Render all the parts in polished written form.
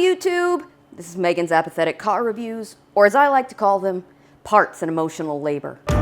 YouTube. This is Megan's Apathetic Car Reviews, or as I like to call them, parts and emotional labor. So are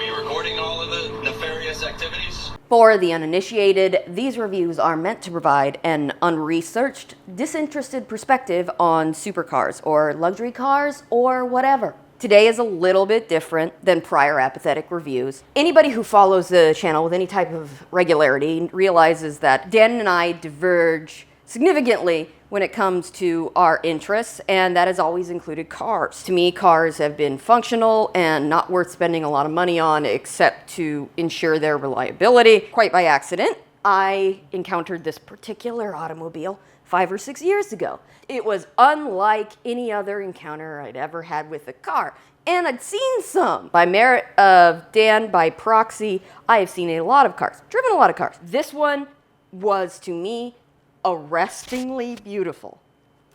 you recording all of the nefarious activities? For the uninitiated, these reviews are meant to provide an unresearched, disinterested perspective on supercars, or luxury cars, or whatever. Today is a little bit different than prior Apathetic reviews. Anybody who follows the channel with any type of regularity realizes that Dan and I diverge significantly when it comes to our interests, and that has always included cars. To me, cars have been functional and not worth spending a lot of money on except to ensure their reliability. Quite by accident, I encountered this particular automobile 5 or 6 years ago. It was unlike any other encounter I'd ever had with a car. And I'd seen some. By merit of Dan, by proxy, I have seen a lot of cars, driven a lot of cars. This one was, to me, arrestingly beautiful.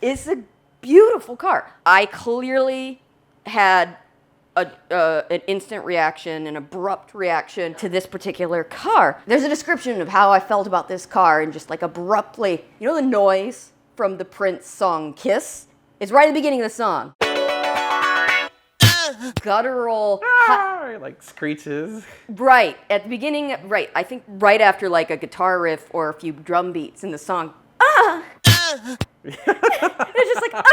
It's a beautiful car. I clearly had an instant reaction, an abrupt reaction to this particular car. There's a description of how I felt about this car and just like abruptly, you know the noise from the Prince song Kiss? It's right at the beginning of the song. Guttural, like screeches. Right, at the beginning, right, I think right after like a guitar riff or a few drum beats in the song, it's just like,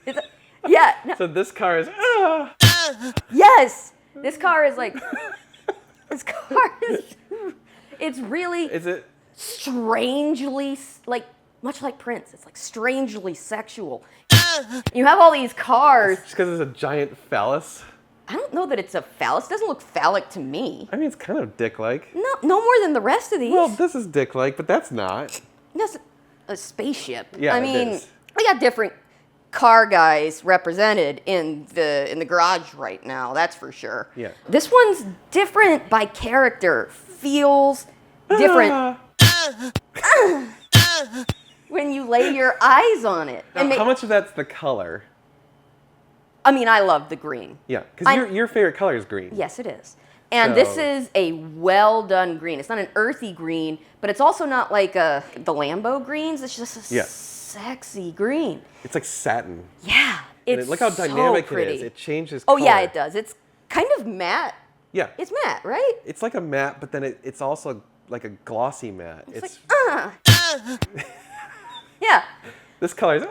It's, yeah. No. So this car is, Yes, this car is like, it's really Is it? strangely, like, much like Prince, it's like strangely sexual. You have all these cars. Just because it's a giant phallus? I don't know that it's a phallus. It doesn't look phallic to me. I mean, it's kind of dick-like. No more than the rest of these. Well, this is dick-like, but that's not. That's a spaceship. Yeah, I it mean, is. we got different car guys represented in the garage right now. That's for sure. Yeah. This one's different by character. Feels different when you lay your eyes on it. Now, how much of that's the color? I mean, I love the green. Yeah, because your favorite color is green. Yes, it is. And this So- is a well-done green. It's not an earthy green, but it's also not like the Lambo greens. It's just a Yeah. sexy green. It's like satin. Yeah, And it's look how dynamic so it pretty. is. It changes Oh color. yeah, it does. It's kind of matte. Yeah. It's matte, right? It's like a matte, but then it's also like a glossy matte. It's like, yeah. This color is,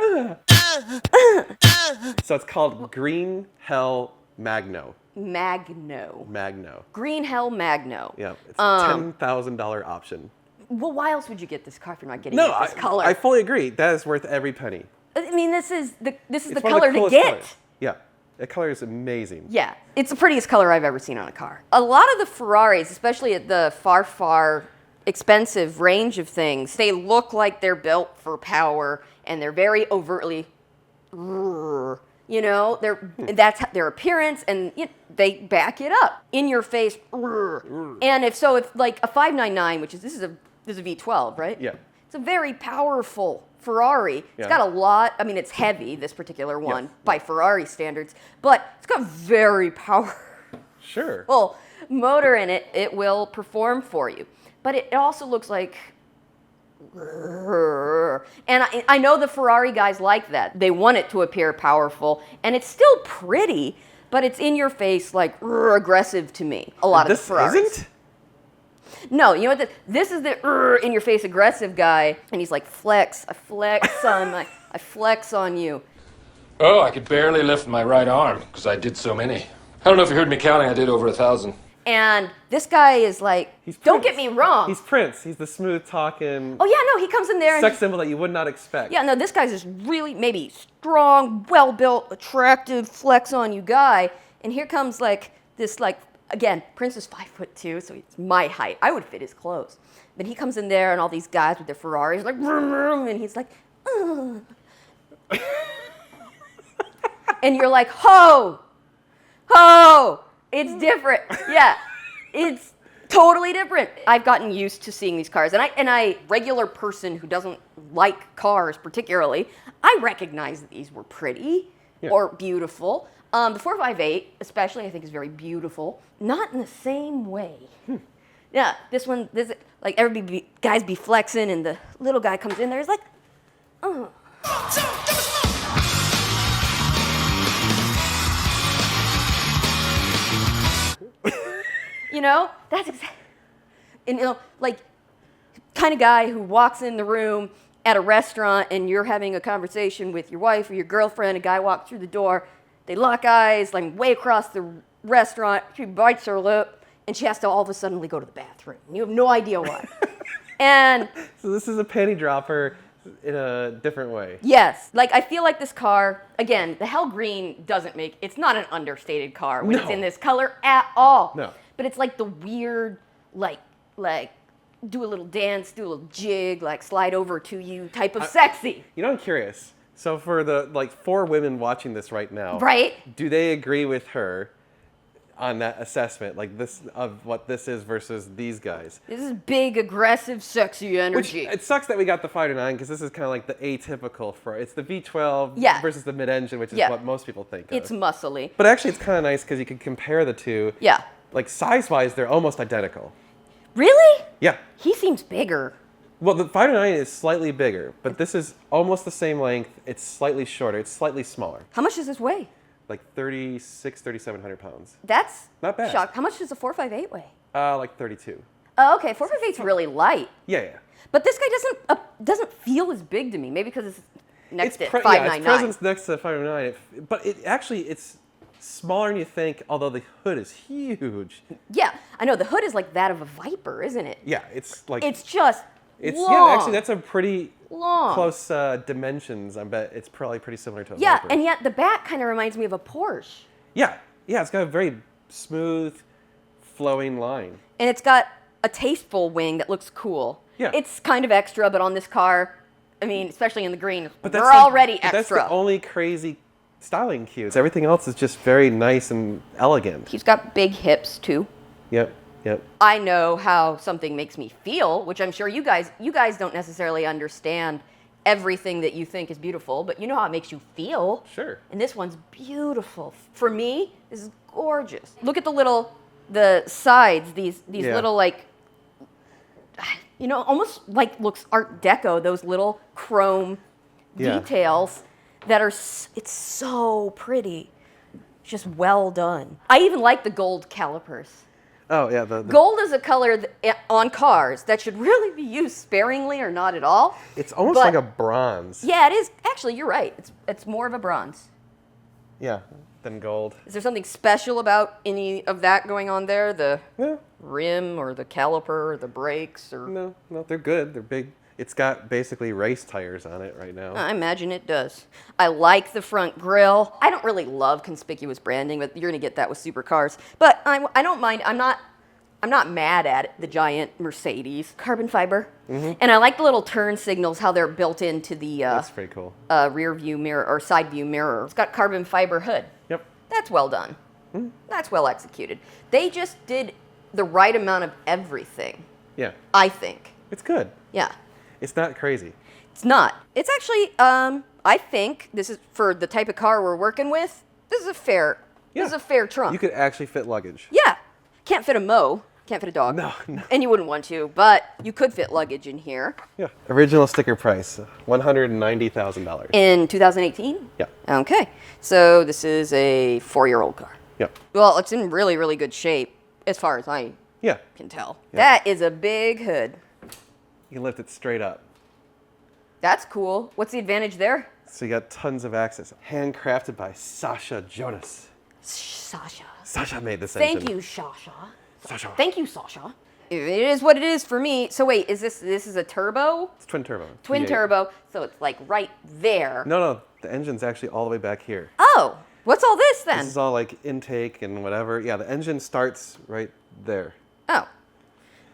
So it's called Green Hell Magno. Magno. Green Hell Magno. Yeah, it's a $10,000 option. Well, why else would you get this car if you're not getting it this color? I fully agree. That is worth every penny. I mean, this is the It's one of color to coolest get. colors. Yeah, that color is amazing. Yeah, it's the prettiest color I've ever seen on a car. A lot of the Ferraris, especially at the far expensive range of things, they look like they're built for power, and they're very overtly, you know, that's their appearance, and they back it up in your face. And if like a 599, which is this is a V12, right? Yeah. It's a very powerful Ferrari. It's Yeah. got a lot, I mean, it's heavy, this particular one, Yes. by Ferrari standards, but it's got very powerful Sure. motor in it. It will perform for you. But it also looks like, and I know the Ferrari guys like that. They want it to appear powerful, and it's still pretty, but it's in your face, like, aggressive to me. A lot of the Ferraris. This isn't? No, you know what? This is the in your face aggressive guy, and he's like, I flex on you. Oh, I could barely lift my right arm because I did so many. I don't know if you heard me counting. I did over 1,000. And this guy is like, don't get me wrong. He's Prince. He's the smooth talking Oh yeah, no, he comes in there and sex symbol that you would not expect. yeah, no, this guy's this really maybe strong, well-built, attractive, flex on you guy, and here comes like this like. Again, Prince is 5'2", so he's my height. I would fit his clothes. But he comes in there, and all these guys with their Ferraris, like, vroom, vroom, and he's like, and you're like, ho, it's different. Yeah, it's totally different. I've gotten used to seeing these cars, and I regular person who doesn't like cars particularly, I recognize that these were pretty or beautiful. The 458, especially, I think is very beautiful. Not in the same way. Yeah, this one, like guys be flexing, and the little guy comes in there. He's like, you know, that's exactly, and you know, like, kind of guy who walks in the room at a restaurant and you're having a conversation with your wife or your girlfriend. A guy walks through the door, they lock eyes, like way across the restaurant. She bites her lip, and she has to all of a sudden go to the bathroom. You have no idea why. And So this is a panty dropper in a different way. yes, like I feel like this car, again, the hell green doesn't make, it's not an understated car when it's No. in this color at all. No. But it's like the weird, like do a little dance, do a little jig, like slide over to you type of sexy. You know, I'm curious. So for the like 4 women watching this right now, Right? do they agree with her on that assessment, like this of what this is versus these guys? This is big, aggressive, sexy Which energy. it sucks that we got the 509 because this is kind of like the atypical for it's the V12 Yeah. versus the mid-engine, which is Yeah. what most people think of. It's muscly. But actually, it's kind of nice because you can compare the two. Yeah. Like size-wise, they're almost identical. Really? Yeah. He seems bigger. Well, the 509 is slightly bigger, but this is almost the same length. It's slightly shorter. It's slightly smaller. How much does this weigh? Like 3,700 pounds. That's Not bad. shock. How much does a 458 weigh? Like 32. Oh, okay. 458's really light. Yeah, yeah. But this guy doesn't feel as big to me. Maybe because it's next to Yeah, 599. its presence next to 509, but it's smaller than you think. Although the hood is huge. Yeah, I know. The hood is like that of a Viper, isn't it? Yeah, it's like It's just it's long. yeah. Actually, that's a pretty long. close dimensions. I bet it's probably pretty similar to a Yeah, Viper. and yet the back kind of reminds me of a Porsche. yeah, it's got a very smooth, flowing line. And it's got a tasteful wing that looks cool. Yeah. It's kind of extra, but on this car, I mean, especially in the green, But we're like- already but extra. That's the only crazy styling cues. Everything else is just very nice and elegant. He's got big hips too. Yep. I know how something makes me feel, which I'm sure you guys don't necessarily understand everything that you think is beautiful, but you know how it makes you feel. Sure. And this one's beautiful. For me, this is gorgeous. Look at the sides, these Yeah. little like, you know, almost like looks Art Deco, those little chrome Yeah. details that are, it's so pretty. Just well done. I even like the gold calipers. Oh yeah. The Gold is a color on cars that should really be used sparingly or not at all. It's almost but- like a bronze. Yeah, it is. Actually, you're right. It's more of a bronze. Yeah. Than gold. Is there something special about any of that going on there? The Yeah. rim or the caliper or the brakes or... No, they're good. They're big. It's got basically race tires on it right now. I imagine it does. I like the front grille. I don't really love conspicuous branding, but you're gonna get that with supercars. But I don't mind. I'm not mad at it, the giant Mercedes carbon fiber, and I like the little turn signals, how they're built into the That's pretty cool. rear view mirror or side view mirror. It's got carbon fiber hood. Yep. That's well done. That's well executed. They just did the right amount of everything, Yeah. I think. It's good. Yeah. It's not crazy. It's not. It's actually, I think this is, for the type of car we're working with, this is a fair trunk. You could actually fit luggage. Yeah. Can't fit a Mo. Can't fit a dog. No. And you wouldn't want to, but you could fit luggage in here. Yeah. Original sticker price, $190,000. In 2018? Yeah. Okay. So this is a 4-year-old car. Yep. Well, it's in really, really good shape, as far as I Yeah. can tell. Yeah. That is a big hood. You can lift it straight up. That's cool. What's the advantage there? So you got tons of access. Handcrafted by Sasha Jonas. Sasha. Sasha made this Thank engine. you, Sasha. Sasha. Thank you, Sasha. It is what it is for me. So wait, is this is a turbo? It's twin turbo. Twin V8. turbo, so it's like right there. No. The engine's actually all the way back here. Oh, what's all this then? This is all like intake and whatever. Yeah, the engine starts right there. Oh,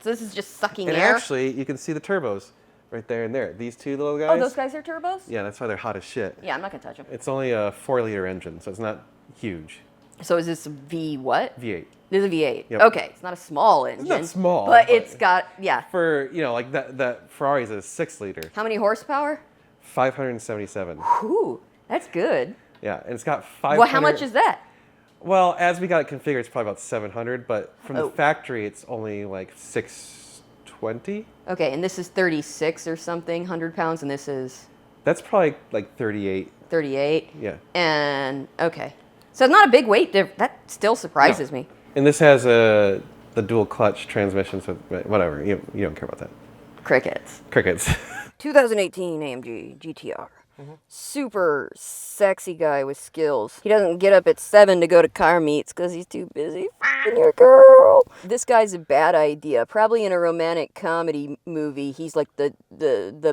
so this is just sucking And air? actually, you can see the turbos right there and there. These two little guys. Oh, those guys are turbos? Yeah, that's why they're hot as shit. Yeah, I'm not gonna touch them. It's only a 4-liter engine, so it's not huge. So is this a V what? V8. This is a V8. Yep. Okay, it's not a small engine. not small, but but- it's got, yeah. For, like that Ferrari's a 6-liter. How many horsepower? 577. Ooh, that's good. Yeah, and it's got 500. Well, how much is that? Well, as we got it configured, it's probably about 700, but from Oh. the factory, it's only like 20. Okay, and this is 36 or something, 100 pounds, and this is That's probably like 38. 38. Yeah. And, okay. So it's not a big weight difference. That still surprises me. And this has the dual clutch transmission, so whatever. You don't care about that. Crickets. Crickets. 2018 AMG GTR. Super sexy guy with skills. He doesn't get up at 7 to go to car meets because he's too busy f***ing your girl. This guy's a bad idea. Probably in a romantic comedy movie, he's like the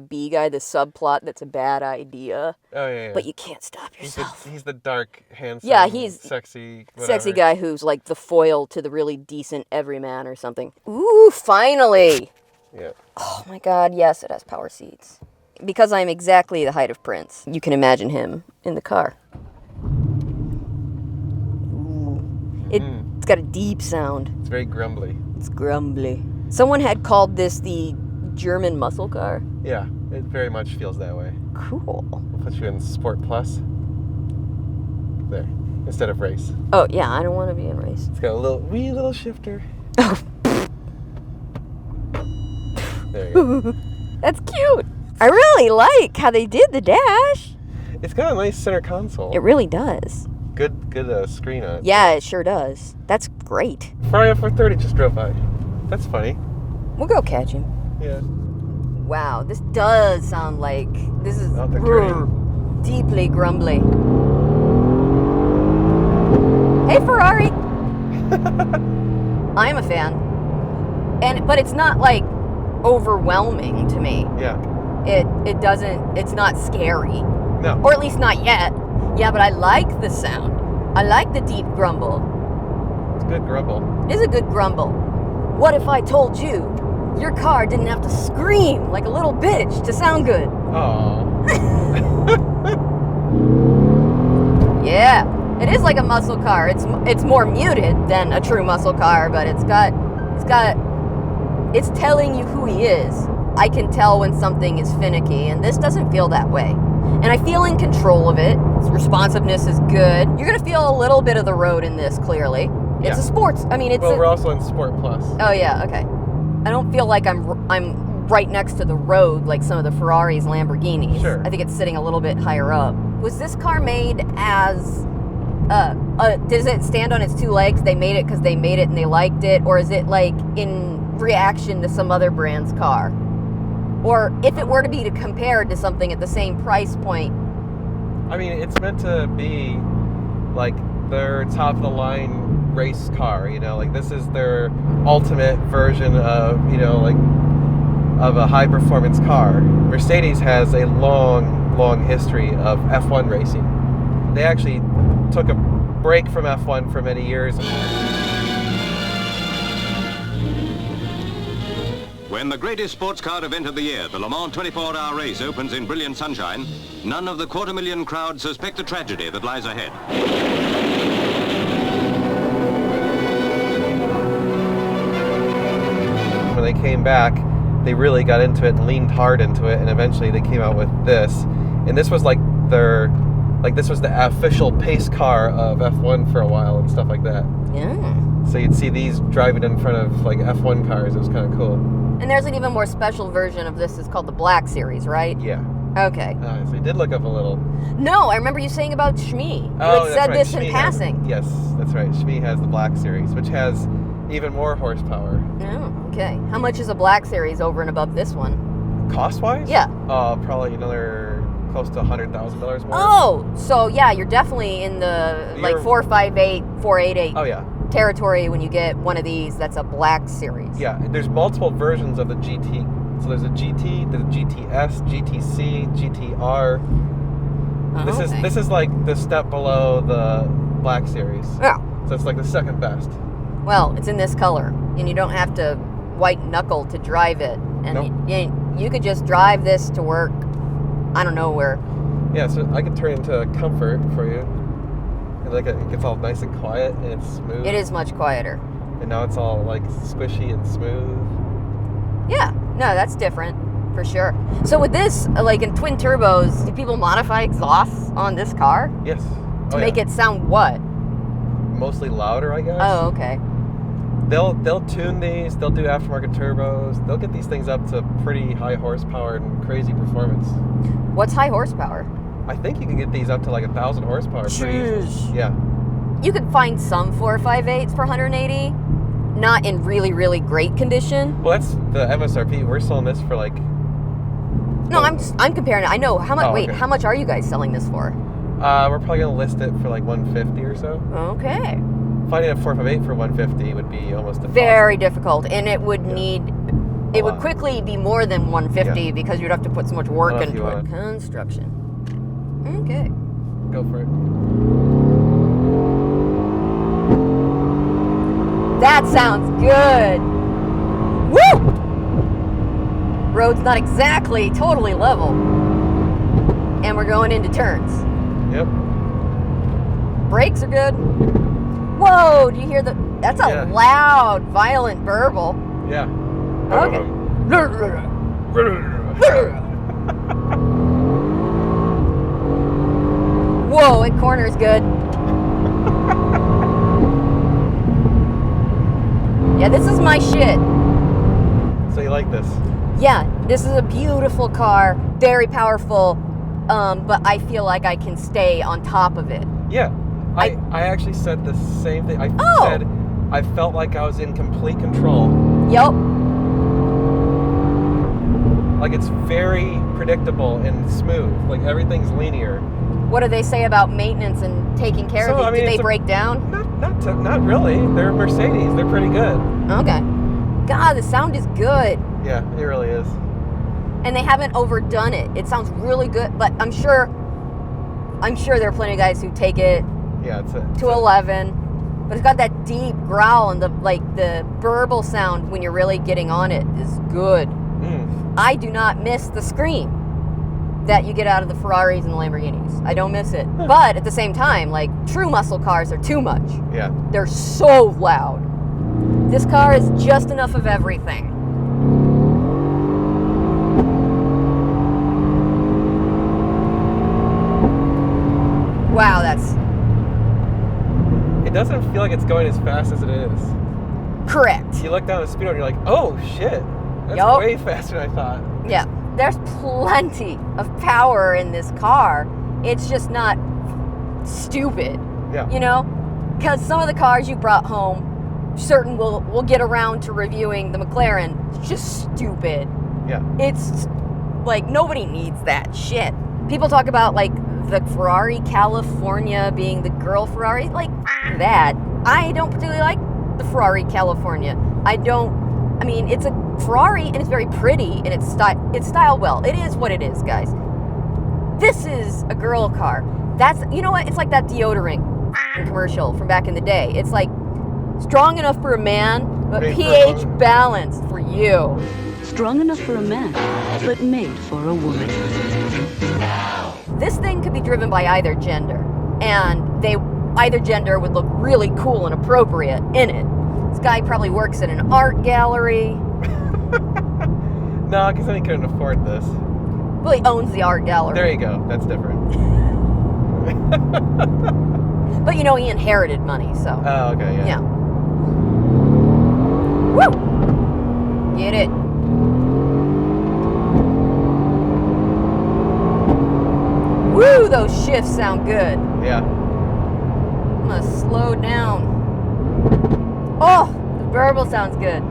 B guy, the subplot that's a bad idea. Oh, yeah. But you can't stop yourself. He's the dark, handsome, Yeah, he's sexy, whatever. Sexy guy who's like the foil to the really decent everyman or something. Ooh, finally! Yeah. Oh my god, yes, it has power seats. Because I'm exactly the height of Prince, you can imagine him in the car. Ooh. It's got a deep sound. It's very grumbly. It's grumbly. Someone had called this the German muscle car. Yeah, it very much feels that way. Cool. We'll put you in Sport Plus. There, instead of race. Oh yeah, I don't want to be in race. It's got a wee little shifter. Oh, There you go. that's cute. I really like how they did the dash. It's got a nice center console. It really does. Good screen on it. Yeah, it sure does. That's great. Ferrari F430 just drove by. That's funny. We'll go catch him. Yeah. Wow, this does sound like this is Out there turning. deeply grumbly. Hey Ferrari. I'm a fan. But it's not like overwhelming to me. Yeah. It's not scary. No. Or at least not yet. Yeah, but I like the sound. I like the deep grumble. It's a good grumble. It is a good grumble. What if I told you your car didn't have to scream like a little bitch to sound good? Oh. Yeah, it is like a muscle car. It's more muted than a true muscle car, but it's telling you who he is. I can tell when something is finicky, and this doesn't feel that way. And I feel in control of it. Its responsiveness is good. You're gonna feel a little bit of the road in this, clearly. It's Yeah. a sports. I mean, it's. Well, we're also in Sport Plus. Oh yeah, okay. I don't feel like I'm right next to the road like some of the Ferraris, Lamborghinis. Sure. I think it's sitting a little bit higher up. Was this car made as? Does it stand on its two legs? They made it because they made it and they liked it, or is it like in reaction to some other brand's car? Or if it were to be compared to something at the same price point. I mean, it's meant to be like their top of the line race car, like this is their ultimate version of, of a high performance car. Mercedes has a long history of F1 racing. They actually took a break from F1 for many years. When the greatest sports car event of the year, the Le Mans 24-hour race, opens in brilliant sunshine, none of the 250,000 crowd suspect the tragedy that lies ahead. When they came back, they really got into it and leaned hard into it, and eventually they came out with this. And this was this was the official pace car of F1 for a while and stuff like that. Yeah. So you'd see these driving in front of like F1 cars. It was kind of cool. And there's an even more special version of this. It's called the Black Series, right? Yeah. Okay. So you did look up a little. No, I remember you saying about Shmi. You Oh, had that's said right. this Shmi in has- passing. Yes, that's right. Shmi has the Black Series, which has even more horsepower. Oh, okay. How much is a Black Series over and above this one? Cost-wise? Yeah. Probably another close to $100,000 more. Oh, so yeah, you're definitely in the like You're- 458, 488 Oh yeah. territory when you get one of these that's a Black Series. Yeah, there's multiple versions of the GT. So there's a GT, there's a GTS, GTC, GTR. Oh, This okay. is like the step below the Black Series. Yeah. So it's like the second best. Well, it's in this color, and you don't have to white knuckle to drive it. And Nope. you could just drive this to work. I don't know where. Yeah, so I could turn it into comfort for you. And like it gets all nice and quiet and it's smooth. It is much quieter. And now it's all like squishy and smooth. Yeah, no, that's different for sure. So with this, like in twin turbos, do people modify exhausts on this car Yes. to make it sound what? mostly louder, I guess. Oh, okay. They'll tune these. They'll do aftermarket turbos. They'll get these things up to pretty high horsepower and crazy performance. What's high horsepower? I think you can get these up to like 1,000 horsepower pretty easily. Yeah. You could find some 458s for 180, not in really, really great condition. Well, that's the MSRP. We're selling this for like. No, I'm comparing it. I know how much. Oh, Wait, okay. how much are you guys selling this for? We're probably gonna list it for like 150 or so. Okay. Finding a 458 for 150 would be almost impossible. Very difficult, and it would need. It would lot. quickly be more than 150 Yeah. because you'd have to put so much work Unless you into it. wanna- Construction. Okay. Go for it. That sounds good. Woo! Road's not exactly totally level. And we're going into turns. Yep. Brakes are good. Whoa, do you hear the... That's a Yeah. loud, violent burble. Yeah. Okay. Whoa, it corners good. Yeah, this is my shit. So you like this? Yeah, this is a beautiful car, very powerful, but I feel like I can stay on top of it. Yeah. I actually said the same thing. I Oh. said I felt like I was in complete control. Yep. Like it's very predictable and smooth. Like everything's linear. What do they say about maintenance and taking care of So, it? I mean, Do they it's a- break down? Not really. They're Mercedes. They're pretty good. Okay. God, the sound is good. Yeah, it really is. And they haven't overdone it. It sounds really good, but I'm sure there are plenty of guys who take it Yeah, it's to 11. But it's got that deep growl, and the burble sound when you're really getting on it is good. I do not miss the scream that you get out of the Ferraris and the Lamborghinis. I don't miss it. But at the same time, like, true muscle cars are too much. Yeah. They're so loud. This car is just enough of everything. Wow, that's It doesn't feel like it's going as fast as it is. correct. You look down the speedometer and you're like, oh shit, that's Yup. way faster than I thought. Yeah, there's plenty of power in this car. It's just not stupid. Yeah. You know? Because some of the cars you brought home, certain we'll get around to reviewing the McLaren. It's just stupid. Yeah. It's like nobody needs that shit. People talk about like the Ferrari California being the girl Ferrari, like that. I don't particularly like the Ferrari California. I mean, it's a Ferrari and it's very pretty and it's styled well. It is what it is, guys. This is a girl car. That's, you know what? It's like that deodorant commercial from back in the day. It's like strong enough for a man, but Made for a pH woman. balanced for you. Strong enough for a man, but made for a woman. This thing could be driven by either gender, and either gender would look really cool and appropriate in it. This guy probably works at an art gallery. No, because then he couldn't afford this. Well, he owns the art gallery. There you go. That's different. But you know, he inherited money, so. Oh, okay, yeah. Yeah. Woo! Get it. Woo, those shifts sound good. Yeah. I'm gonna slow down. Oh, the burble sounds good.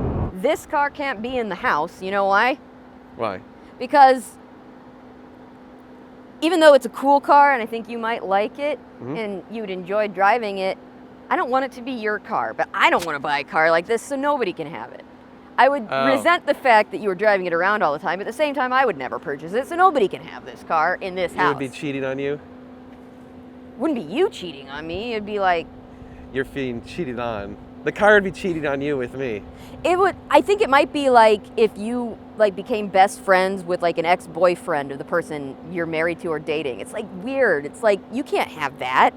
This car can't be in the house. You know why? Why? Because even though it's a cool car and I think you might like it and you would enjoy driving it, I don't want it to be your car. But I don't want to buy a car like this so nobody can have it. I would Oh. resent the fact that you were driving it around all the time. At the same time, I would never purchase it so nobody can have this car in this It house. would be cheating on you. Wouldn't be you cheating on me. It'd be like, You're being cheated on. The car would be cheating on you with me. it would, I think it might be like if you like became best friends with like an ex-boyfriend of the person you're married to or dating. It's like weird. It's like, you can't have that.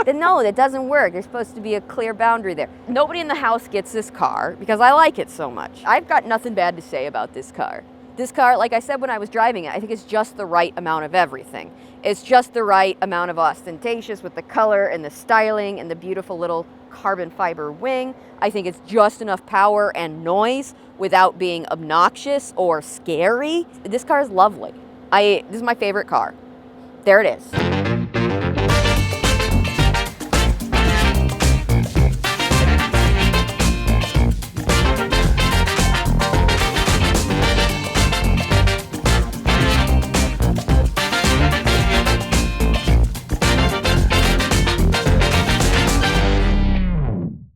Then no, that doesn't work. There's supposed to be a clear boundary there. Nobody in the house gets this car because I like it so much. I've got nothing bad to say about this car. This car, like I said when I was driving it, I think it's just the right amount of everything. It's just the right amount of ostentatious with the color and the styling and the beautiful little carbon fiber wing. I think it's just enough power and noise without being obnoxious or scary. This car is lovely. This is my favorite car. There it is.